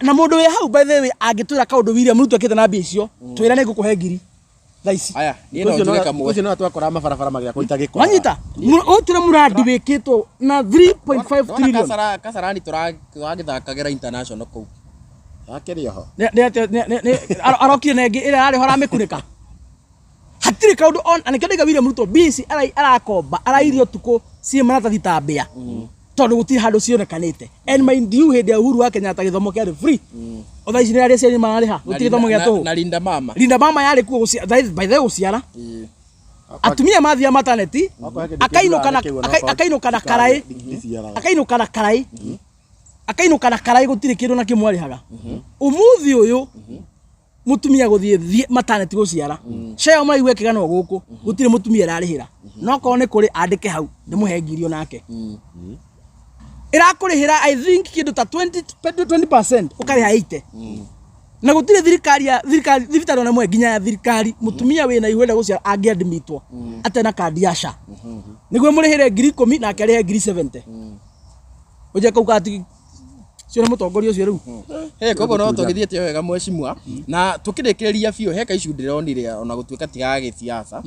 na mũndũ wĩ hau by the way angĩtwĩra kaũndũ William Ruto akĩte na mbia icio twĩra nĩ ngũkũhe ngiri thaici aya niĩ no njũke kamwe ũcio no twakora mabarabara magĩa kũita gĩko wanyita ũtire mũrandi wĩkĩtwo na 3.5 trillion Kasarani tũragĩthakagĩra international kũu akĩrĩ ho arokire nengi ĩrĩa arĩ hora mĩkunĩka hatirĩ kaũndũ on anĩkĩndaiga William Ruto BC arakomba arairio tukũ ciĩ marata thitambĩa tondũ gũtirĩ handũ cionekanĩte and mind you hĩndĩ ya Uhuru wa Kenyatta gĩthomo kĩarĩ free otha ici nĩ arĩa ciarĩ marĩha gũtirĩ gĩthomo gĩa tũhũ na Linda Mama yarĩ kuo by the way gũciara atumia mathia maternity akainũka na karai gũtirĩ kĩndũ na kĩmwe arĩhaga ũmũthĩ ũyũ mutumia gũthiĩ maternity gũciara share maigue kĩgano gũkũ gũtirĩ mutumia ararĩhĩra no korwo nĩ kũrĩ andĩke hau ndĩmũhe ngiri onake irakũrĩhĩra I think kĩndũ ta 20% ũkarĩha 80 na gutire thirikari thibitari ona mwe nginya ya thirikari mutumia wina ihwenda gucia angiadmitwo atena kandi ya SHA niguo murihire 10,000 na akarihe 70,000 uje kauka ati cio na mutongoria ucio riu koguo no tugithiete wega mweshimwa na tukirikiria biu heka icu ndironire ona gutuika tiga gisiasa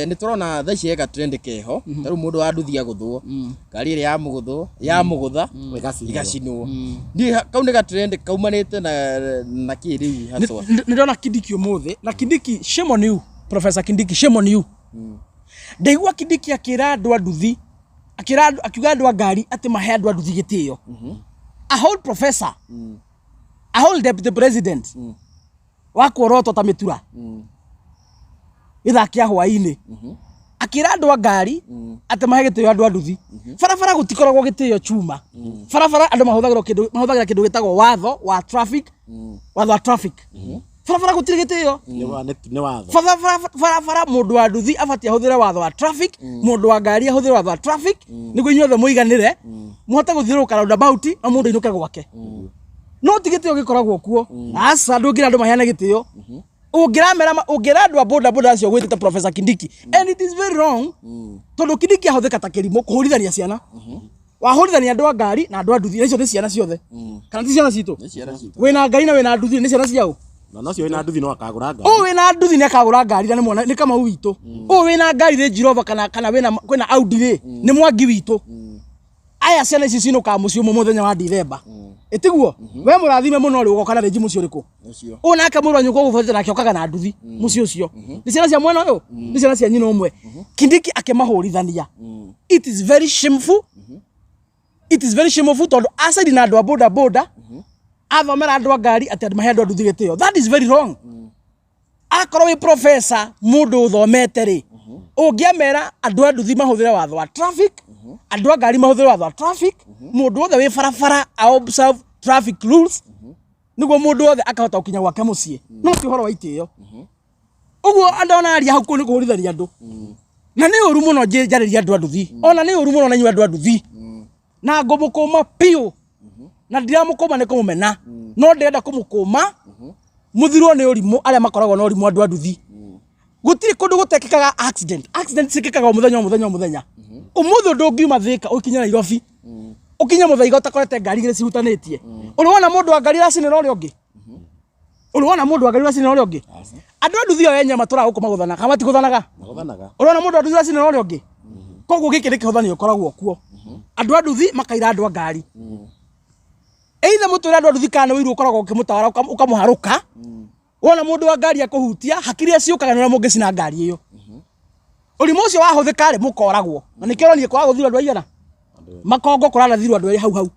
ni turona tha ici heka trend keho taru mundu wa nduthia guthwo ngari iri ya mugutha igacinwo ni kaunde ga trend kaumanite na kiriu haswa ndona Kindiki umuthi na Kindiki shame on you Professor Kindiki shame on you ndaigua Kindiki akira andu a nduthi akiuga andu a ngari ati mahe andu a nduthi gitio a whole professor a whole deputy president wakoroto ta mitura ithakia hwaini akira andu a ngari ati mahe gitio andu a nduthi farafara gutikoragwo gitio chuma farafara andu mahuthagira kindu gitagwo watho wa traffic farafara gutire gitio ni watho farafara mundu wa nduthi abati ahuthire watho wa traffic mundu wa ngari ahuthire watho wa traffic niguo inyuothe muiganire muhote guthiruka roundabout na mundu inuke gwake no tigitio gikoragwo kuo asa ndungira andu maheana gitio ungira andu a boda acio gwitite Professor Kindiki and it is very wrong tondu Kindiki ahuthika ta kirimo kuhurithania ciana wahurithania andu a ngari na andu a nduthi icio ni ciana ciothe kana ti ciana citu wina ngari na wina nduthi ni ciana ciao na nacio wina nduthi no akagura ngari wina nduthi ni akagura ngari na ni kama witu wina ngari Range Rover kana wina kwina Audi ri ni mwangi witu aya ciana ici cinuka mucio muthenya wa December itiguo we murathime muno ri ugoka na Range mucio riku una kamurwa nyuko gubuthira nake okaga na nduthi mucio ucio ni ciana cia mwana uyu ni ciana cia nyina umwe Kindiki akemahurithania it is very shameful tondu aside na andu a boda athomera andu a ngari ati mahe andu a nduthi gitio that is very wrong akorwo wi professor mundu uthomete ri ungiamera andu a nduthi mahuthire watho wa traffic andu a ngari mahuthire watho wa traffic mundu othe wi farafara a observe traffic rules niguo mundu othe akahota gukinya gwake mucii no ti horo wa itio uguo andu ona aria hau ku ni kuhurithania andu na ni uru muno njariria andu a nduthi ona ni uru muno na nyu andu a nduthi na ngumukuma piu na ndiramukuma ni kumumena no ndenda kumukuma muthirwo ni urimu aria makoragwo na urimu andu a nduthi gutiri kundu gutekekaga accident cikikaga muthenya umuthi ndungiuma Thika ukinya Nairobi ukinya Muthaiga utakorete ngari igiri cihutanitie uriwona mundu wa ngari racinira uri ungi andu a nduthi o enye matura guku maguthana kana matiguthanaga uriwona mundu wa nduthi racinira uri ungi koguo giki ni kihuthanio ukoragwo kuo andu a nduthi makaira andu a ngari either mutura andu a nduthi kana wiru ukoragwo ukimutawara ukamuharuka wona mundu wa ngari akuhutia hakiri aciukaga na mungicina ngari iyo urimu ucio wahuthika ri mukoragwo na nikironi kwa guthira andu aigana makongo kurana thiru andu hau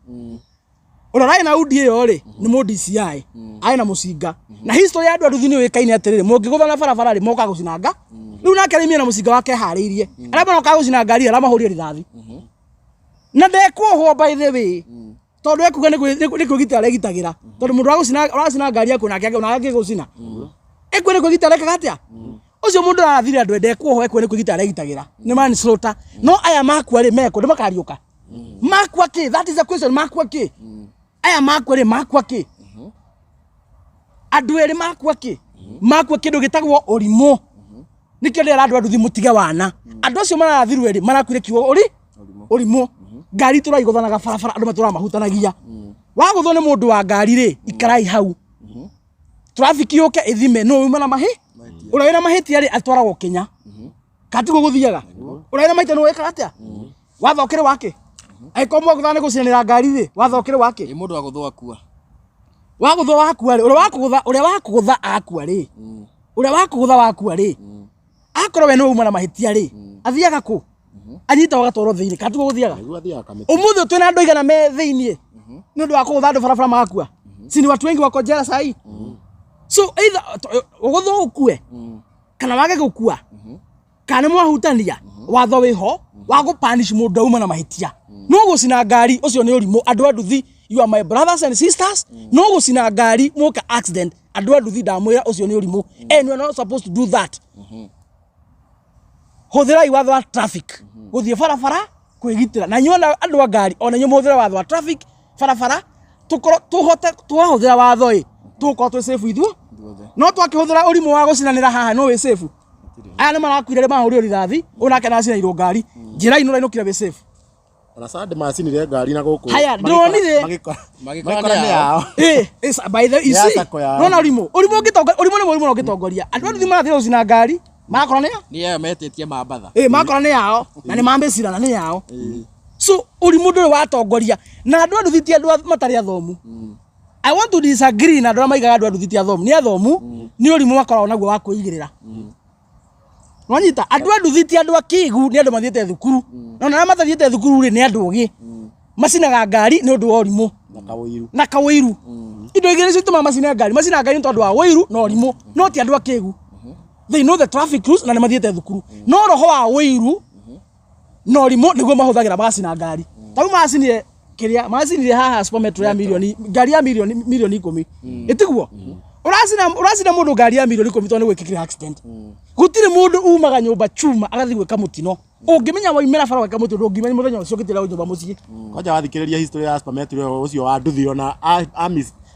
urorai na Audi iyo ri ni mu DCI ai na mucinga na history ya andu a nduthi ni wikaine atiriri mungiguthana barabara ri moka gucinanga riu nake rimia na mucinga wake hariirie aria moka gucina ngari aria mahurie rithathi na ndekuohwo by the way tondu ekuga ni kwigita aregitagira tondu mundu aracina ngari yaku nake unage gucina ekwe ni kwigita arekaga atia ucio mundu arathire andu ndekuohwo ekwe ni kwigita aregitagira ni man slaughter no aya makwa ri meko ndimakariuka makwa ki that is a question makwa ki aya makwa ri makwa ki andu eri makwa kindu gitagwo urimu nikio ndira andu nduthi mutige wana andu acio marathirwo eri marakwire kiwo urimu ngari turaiguthanaga barabara andu matura mahutanagia waguthwo ni mundu wa ngari ri ikarai hau traffic yuke ithime no uma na mahi uraina mahiti ri atwaragwo Kenya katigo guthiaga uraina maita no weka atia wathokire wake aikomwa guthana gucinira ngari ri wathokire wake mundu wa guthwa akua ri uria wakugutha akua ri uria wakugutha wakua ri akorwo we no uma na mahitia ri athiaga ku anyita wagatwaro thiini katigo guthiaga umuthi twina andu igana me thiini ni undu wa kugutha andu barabara magakua si ni watu wengi wako jela sai so either ugutho ukue kana wage gukua kana mwahutania watho wiho wa gupanish mundu uma na mahitia no gucina ngari ucio ni urimu andu a nduthi you are my brothers and sisters no gucina ngari muka accident andu a nduthi ndamwira ucio ni urimu and you are not supposed to do that huthira watho wa traffic guthie barabara kwigitira na nyona andu a ngari ona nyu muthira watho wa traffic barabara tuhote tuhuthira watho tuko twi safe ithu no twakihuthira urimu wa gucinanira haha no we safe aya ni marakuire mahuri rithathi unake na cina iro ngari njira ino rainukira we safe ona sande macini re ngari na guku haya ndonire magikora ni yao by the you see no na urimu ni no gitongoria andu nduthi marathira gucina ngari makora ni yao metetie mambatha makora ni yao na ni mambicira na ni yao so urimu nduri watongoria na andu nduthi ti andu matari athomu I want to disagree na ndora maigaga andu nduthi ti athomu ni athomu ni urimu makora onaguo wa kuigirira Wanyita andu nduthi ti andu akigu ni andu mathiete thukuru na mathiete thukuru ri ni andu ogi macinaga ngari ni undu wa urimu na kawiru indo igire cituma macina ngari ni tondu wa wiru na urimu no ti andu akigu they know the traffic rules na mathiete thukuru no roho wa wiru no urimu niguo mahuthagira macina ngari tau macinire kiria macinire haha supermetro ya milioni ngari ya milioni 10 itiguo uracina mundu ngari ya milioni 10 tondu gwikikira accident gutire mundu umaga nyumba chuma agathi gwika mutino ungimenya waimera fara gwika mutino ungimenya muthenya ucio gitira nyumba mucii kwaja wathikiriria history ya supermetro ucio wa nduthi ona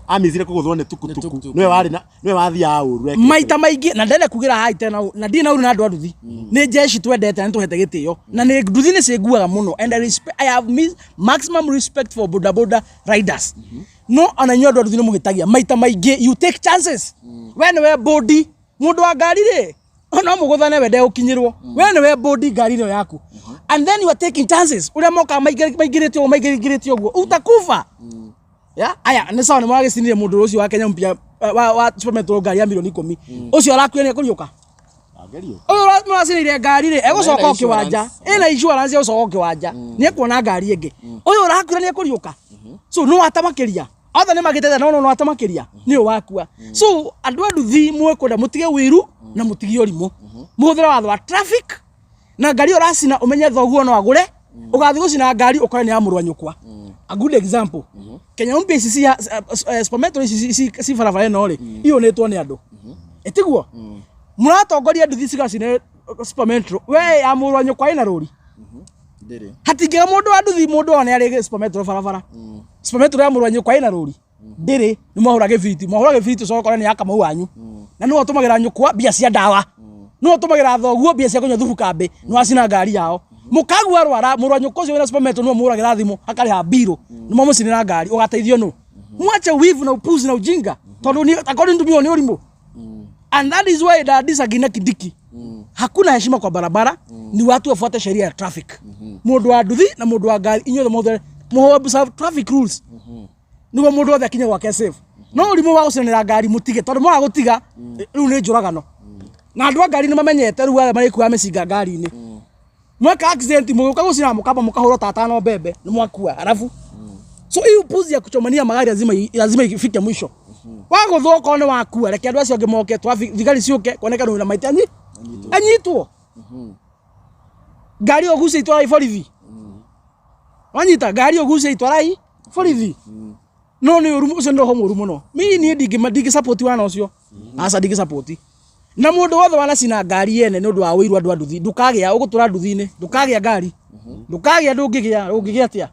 amizire kuguthwo ni tukutuku niwe wathia uru maita maingi na ndene kugira hai tena na ndina uru na andu nduthi ni jeshi twendete na tuhete gitio na ni nduthi ni ciguaga muno and I have maximum respect for boda riders no ananyo andu nduthi ni mugitagia maita maingi you take chances when we body mundu wa ngari ri no muguthane wende ukinyirwo we we body ngari ro yaku and then you are taking chances uria moka maigirite uguo utakufa ya aya ni sawa ni mwagicinire mundu ucio wa Kenya mpya wa supermetro ngari ya milioni 10 ucio arakuye ni kuriuka agerio uyu mwacinire ngari ri egucoka ukiwanja ina insurance egucoka ukiwanja ni ekuona ngari ingi uyu arakuye ni kuriuka so no atamakiria othe ni magitete no atamakiria ni wakua so andu nduthi mwekwenda mutige wiru na mutige urimu muhuthira watho wa traffic na ngari uracina umenye thoguo no agure ugathi gucina ngari ukore ni amurwa nyukwa a good example Kenya MPCC supermetro si farafara no ri iyo netwo ni andu etiguo muratongoria nduthi cigacine supermetro we amurwa nyukwa ina ruri ndiri hatingiga mundu wa nduthi mundu one ari supermetro farafara supermetro amurwa nyukwa ina ruri ndiri ni mahura gibiriti so kora ni akama wanyu na no tumagira nyukwa bia cia ndawa no tumagira thoguo bia cia kunya thubu kambe no acina ngari yao mukagu arwara murwa nyukwa ucio wina supermetro no muragira thimu akari ha biro ni mamucinira ngari ugateithio no mwache wivu na upuzi na ujinga tondu ni according to me ni urimu and that is why that disagina kidiki hakuna heshima kwa barabara ni watu wafuate sheria ya traffic mundu wa nduthi na mundu wa ngari inyuothe muhobe traffic rules nigo mundu wothe akinya gwake safe no urimu wa gucinira ngari mutige tondu mwa gutiga riu ni njuragano na andu a ngari ni mamenyete riu wale marikuwa mecinga ngari-ini mweka accident muka gucina mukamba mukahura tatano bebe ni mwakua alafu so hiyo puzi ya kuchomania magari lazima ifike mwisho waguthwo ko ni wakua reke andu acio ngimoke thigari ciuke kuoneka ni maita anyitwo ngari oguce itwara iborithi wanyita ngari oguce itwara iborithi no ni urumu ucio ndo homu urumu no mi ni ndingi support wana ucio asa ndingi support na mundu wothe wanacina ngari yene ni undu wa wiru andu nduthi ndukagia ugutura nduthi-ini ndukagia ngari ndukagia ndungigia atia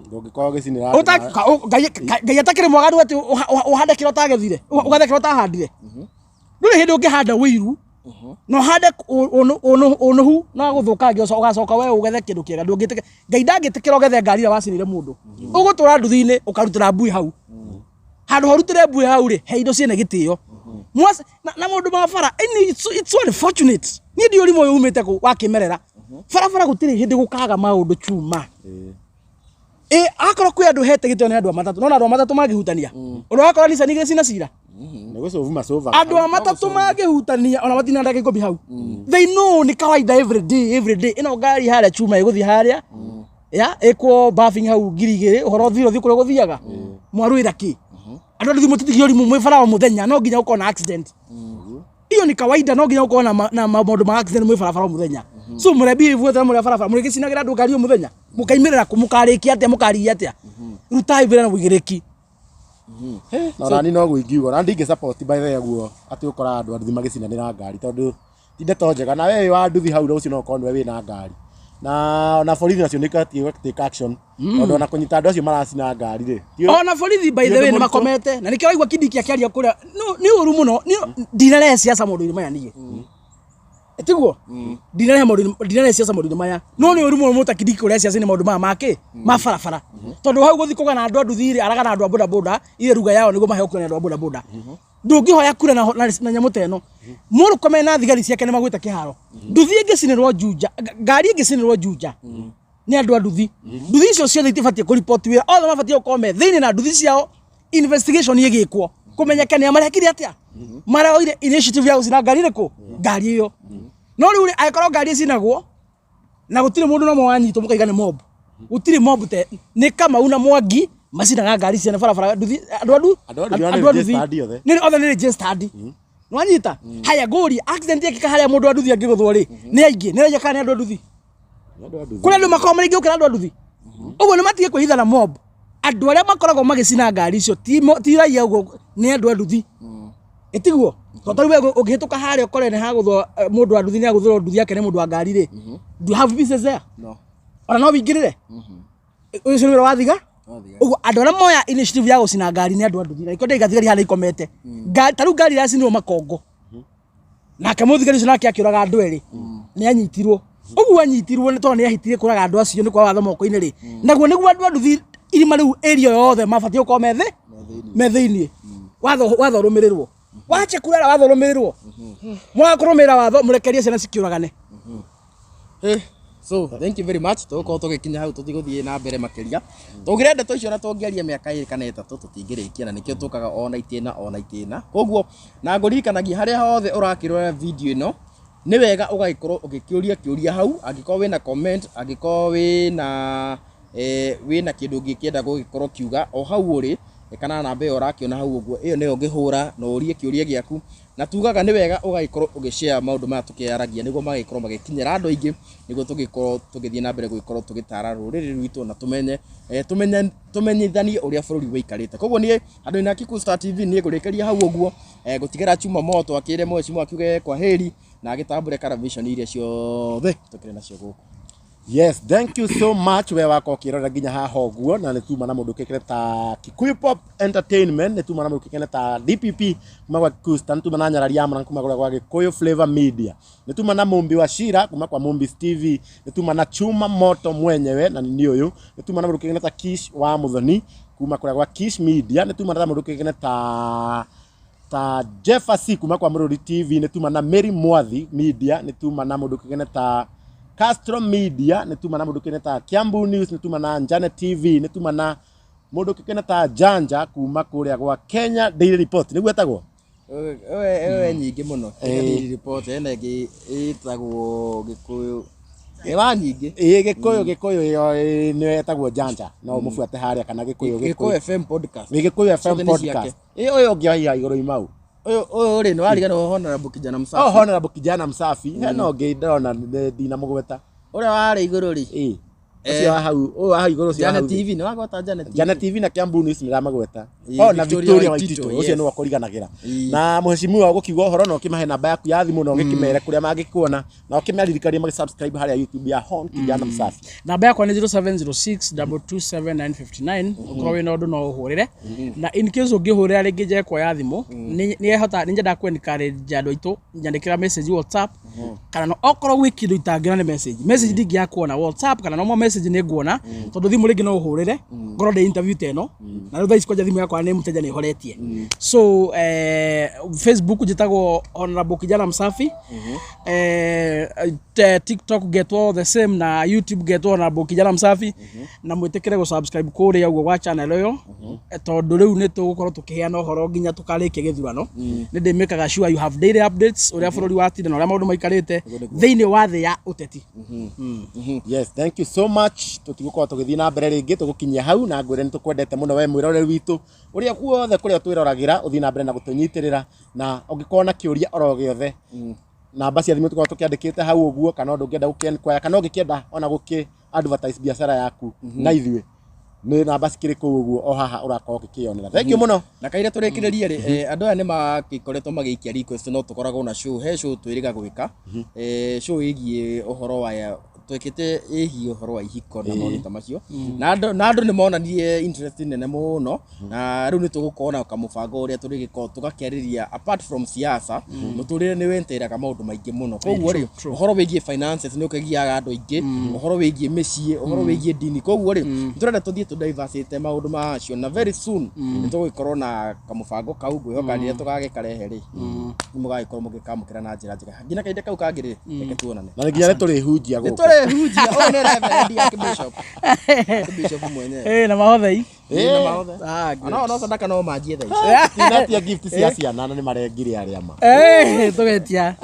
ndungikorwo gicinira ngai atakire mwagaru ati uhande kiro tagethire ugathe kiro tahandire nduri hindi ungihanda wiru no hande onuhu na guthukangia ugacoka we ugethe kindu kiega ndungitike ngai ndangitikira ugethe ngari ira wacinire mundu ugutura nduthi-ini ukarutira mbui hau handu harutire mbui hau ri he indo ciene gitio mwase na mundu mabara it's so unfortunate ni ndi uri moyo umite ku wakimerera farafara gutiri hindi gukaga maundu chuma akoro kwi andu hete gitio ni andu amatatu no andu amatatu magihutania undu akora ni sanige cina cira andu amatatu magihutania ona matina ndake ikobi hau they know ni kawaida every day ino ngari haria chuma iguthi haria ya eko buffing hau ngirigire uhoro thiro thikure guthiaga mwaruira ki andu nduthi mutithio rimu mwifara wa muthenya no nginya uko na accident iyo ni kawaida no nginya uko na maundu ma accident mwifara wa muthenya so murebi vuothe muri barabara muri gicinagira andu ngari muthenya mukaimirira kumukarikia atia mukariia atia rutai vira na wigiriki na rani no guingiuga na ndingi support by the guo ati ukora andu nduthi magicinanira ngari tondu tinde tonjega na we wa nduthi hau ucio no konwe wina ngari na borithi nacio nikatie take action Ondo na kunyita andu acio maracina ngari ri. Ona borithi by the way ni makomete na nikio waigua Kindiki akiaria kuria ni uru muno ndinare siasa maundu maya nie. Etiguo ndinare siasa maundu maya no ni uru muno muta Kindiki kuria siasa ni maundu maya make mabarabara tondu hau guthikoga na andu anduthi araga na andu boda boda ile ruga yao niguo maheo kura na andu boda boda ndungihoya kura na nyamu teno muru kome na thigari ciake ni magwita kiharo nduthi ingicinirwo Juja ngari ingicinirwo Juja ni andu nduthi icio ciothe itibatie ku report wira othe mabatie gukome thiini na nduthi ciao investigation igikwo kumenyeka ni amarekire atia maraoire initiative ya gucina ngari riku ngari iyo no riu aikoro ngari cinagwo na gutire mundu no mwanyitwo mukaiga ni mob gutire mob te ni kama una Mwangi macinaga ngari ciana barabara nduthi andu ni othe ni registered nwanyita haya gori accident yakika haria mundu anduthi angiguthwo ri ni aingi ni rejeka ni andu anduthi kule ndu makoma ringi ukira andu anduthi uguo ni matige kwihitha na mob andu aria makoragwo magicina ngari icio ti raia uguo ni andu anduthi etiguo tondu we ungihituka haria ukore ni haguthwo mundu anduthi ni aguthwo nduthi yake ni mundu wa ngari ri do you have business there ona no wingirire uyu ni wira wathiga uguo andu aria moya initiative ya gucina ngari ni andu anduthi na iko ndaigathigari haria ikomete taru ngari iracinirwo Makongo nake muthigari ucio nake akiuraga andu eri ni anyitirwo uguo anyitirwo ni tondu ni ahitirie kuraga andu acio ni kwa watho moko-ini ri naguo niguo andu anduthi irima riu area yothe mabatie gukorwo methiini watho rumirirwo wache kurara watho rumirirwo mwakurumira watho murekerie ciana cikiuragane. So thank you very much tuko tugikinya hau tutiguthie na mbere makiria tugirenda tu icio na tungiaria miaka 2 kana 3 tutingirikia na nikio tukaga ona itina koguo na ngurikanagia haria hothe urakirora video ino ni wega ugagikorwo ugikiuria hau angiko wina comment angiko wina kindu ngikienda gugikorwo kiuga o hau uri kana namba iyo urakiona hau uguo iyo niyo ngihura na urie kiuria giaku na tugaga ni wega ugagikorwo ugishare maundu maya tukiaragia niguo magikorwo magikinyira andu aingi niguo tugikorwo tugithie na mbere gugikorwo tugitara ruriri rwitu na tumenyithanie uria bururi wikarite koguo nie andu ina Kiku Star TV nie ngurikeria hau uguo gutigera Chuma Moto akire mwecimu akiuge kwa heri na agitambure television iria ciothe tukire nacio guku. Yes, thank you so much we wako kirora ginya haha uguo na ni tuma na mundu kekere ta Kikuyu Pop Entertainment ni tuma na mundu kekere ta DPP kuma kwa Kiku Star ni tuma na Nyarari Amra kuma kwa Gikuyu Flavor Media ni tuma na Mumbi wa Shira kuma kwa Mumbi TV ni tuma na Chuma Moto mwenyewe na ni uyu ni tuma na mundu kekere ta Kish wa Muthoni kuma kwa Kish Media ni tuma na mundu kekere ta Jefferson kuma kwa Mururi TV ni tuma na Mary Mwathi Media ni tuma na mundu kekere ta Castro Media ni tuma na mundu kene ta Kiambu News ni tuma na Njane TV ni tuma na mundu kene ta Janja kuma kuria gwa Kenya Daily Report ni gwetagwo nyingi muno Daily Report ene ngi itagwo Gikuyu ewa nyingi Gikuyu yo ni etagwo Janja no mufuate haria kana Gikuyu FM podcast Gikuyu FM podcast oyo ngia igoro imau oyo ri no arigana Honorable Kijana Msafi Honorable Kijana Msafi no ngi ndona ndina mugweta uria wari iguru ri ucio hau iguru cio Jana TV ni wagweta Jana TV na Kiambu News ni ramagweta na Victoria Waitito ucio ni wakoriganagera na muheshimiwa gukiuga horo no kimahe namba yaku ya thimu no ngikimere kuria magikuona na ukimeririkaria magi subscribe haria YouTube ya Hon Kijana Msafi namba yakwa ni 0706227959 ukorwo wina undu no uhurire na in case ungihurira ringi je kwa ya thimu ni njenda ku encourage andu aitu nyandikira message WhatsApp kana no okorwo wi kindu itangira ni message ndingi ya kuona WhatsApp kana no message ni nguona tondu thimu ringi no uhurire ngoro de interview teno na ru thaici koja thimu yakwa ni muteja ni horetie so Facebook jitagwo Honorable Kijana Msafi TikTok getwo the same na YouTube getwo Honorable Kijana Msafi na mwitikire go subscribe kuria ugo wa channel yo tondu riu ni tugukorwo tukiheana uhoro nginya tukarikia githurano ni ndimekaga sure you have daily updates uria bururi wa tinda na uria maundu maikarite thiini wa thi ya uteti. Yes, thank you so much tutigukorwo tugithii na mbere ringi tugukinyia hau na ngwire ni tukwendete muno we mwirore witu uria kuothe kuria twiragira uthii na mbere na gutunyitirira na ungikorwo na kiuria oro giothe namba cia thimu tukorwo tukiandikite hau uguo kana undu ungienda gukienquire kana ungikienda ona guki advertise biashara yaku na ithuĩ ni namba cikiri ku uguo o haha urakorwo ukionera. Thank you muno na kaire turikiririe ri andu aya ni magikoretwo magiikia request no tukoragwo na show he show twiriga gwika show igie uhoro wa twekete ihi uhoro wa ihiko na maundu ta macio na andu ni monanirie interest nene muno na riu ni tugukona kamubango uria turigiko tugakiariria apart from siasa muturire ni wenteraga maundu maingi muno koguo ri uhoro wigie finances ni ukagiaga andu aingi uhoro wigie micii uhoro wigie dini koguo ri turenda tuthie tu diversity maundu macio na very soon ni tugikorwo na kamubango kau ngwihoka rire tugagikarehe ri ni mugagikorwo mugikamukira na njira njega ngina kainde kau kangiri reke tuonane na nginya turi hunjia guku turi hunjia o ne reverend ya bishop mwenyewe na mahothei na maothe no sadaka no manjie tha tina tia gift cia ciana na ni marengire aria ma tugetia